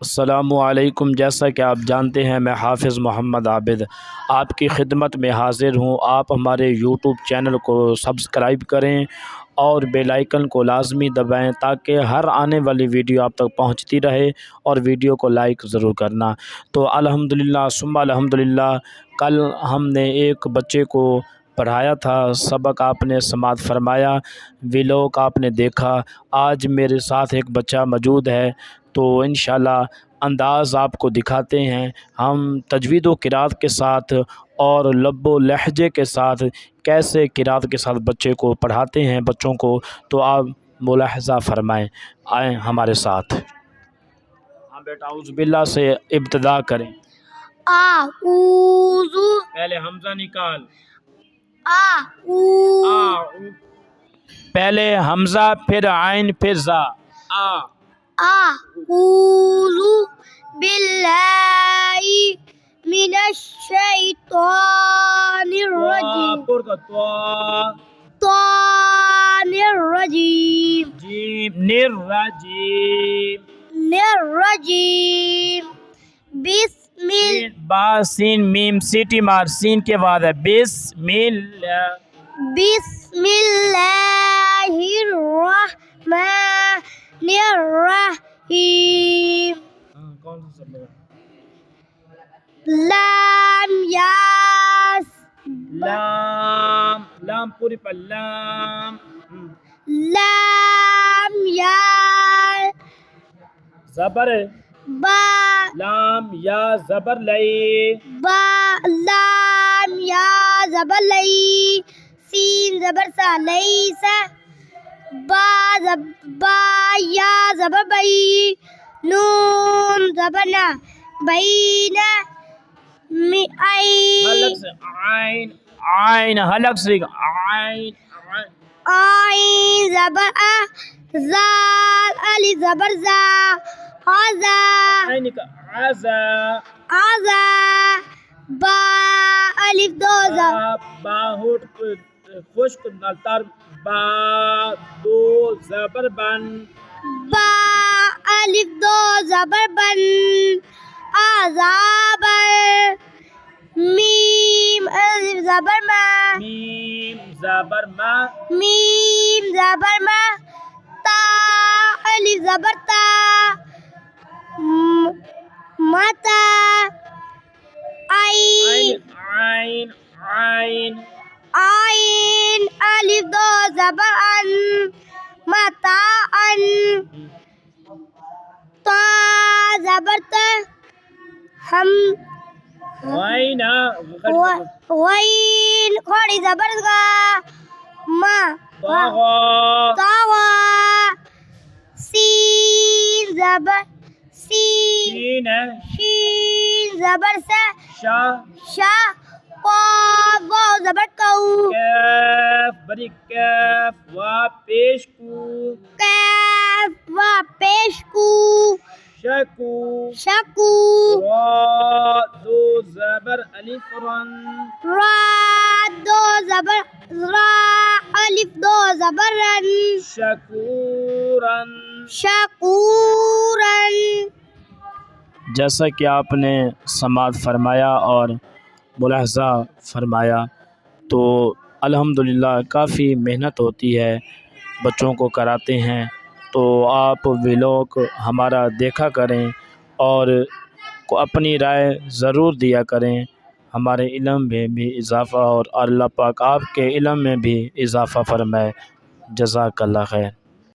السلام علیکم۔ جیسا کہ آپ جانتے ہیں میں حافظ محمد عابد آپ کی خدمت میں حاضر ہوں۔ آپ ہمارے یوٹیوب چینل کو سبسکرائب کریں اور بیل آئیکن کو لازمی دبائیں تاکہ ہر آنے والی ویڈیو آپ تک پہنچتی رہے، اور ویڈیو کو لائک ضرور کرنا۔ تو الحمدللہ ثم الحمدللہ، کل ہم نے ایک بچے کو پڑھایا تھا، سبق آپ نے سماعت فرمایا، ویلوگ آپ نے دیکھا۔ آج میرے ساتھ ایک بچہ موجود ہے، تو انشاءاللہ انداز آپ کو دکھاتے ہیں ہم تجوید و قرات کے ساتھ اور لب و لہجے کے ساتھ کیسے قرات کے ساتھ بچے کو پڑھاتے ہیں بچوں کو۔ تو آپ ملاحظہ فرمائیں، آئیں ہمارے ساتھ۔ ہاں بیٹا اعوذ باللہ سے ابتدا کریں۔ اعوذ، پہلے حمزہ نکال، اعوذ، پہلے حمزہ پھر عین پھر زا، اعوذ باللہ من الشیطان الرجیم، طان الرجیم، جیم نرجیم، الرجیم، بسم با سین میم سیٹی مار، سین کے بعد ہے بسم اللہ، بسم اللہ الرحمن الرحیم، کون سا سب لگا؟ لام یاس، لام، لام پوری پر لام، لام یا زبر ہے، با، لام یا زبر لئی، با، لام یا زبر لئی، سین زبر سا لیسا، با یا زبر بئی، نون زبر نا، بینا، حلق سے عین، عین حلق سے عین، آئین زبر آ، زال الف زبر زا، عزا، عین کا عزا، عزا، با الف دو زا، با ہوٹ خشک نالتار، با دو زبر بن، با الف دو زبر بن، عذابر، میم الف زبر ما، میم زبر ما، میم زبر ما، تا الف زبر تا، متا، عین، عین عین، عین الف دو زبر ان، متا ان، تا زبر تا، ہم غین غین کھوڑی زبر گا، ما، طغى، طغى، سین زبر، سین، شین شین زبر سا، شا، شا، قاف واو زبر کو، کیف بری کیف، وا پیش کو، کاف وا پیش کو، شکو، شکو، را دو زبر الف رن، را دو زبر، را الف دو زبر رن، شکورن۔ شکورن۔ جیسا کہ آپ نے سماعت فرمایا اور ملاحظہ فرمایا، تو الحمدللہ کافی محنت ہوتی ہے، بچوں کو کراتے ہیں، تو آپ ویلوگ ہمارا دیکھا کریں اور اپنی رائے ضرور دیا کریں، ہمارے علم میں بھی اضافہ اور اللہ پاک آپ کے علم میں بھی اضافہ فرمائے۔ جزاک اللہ خیر۔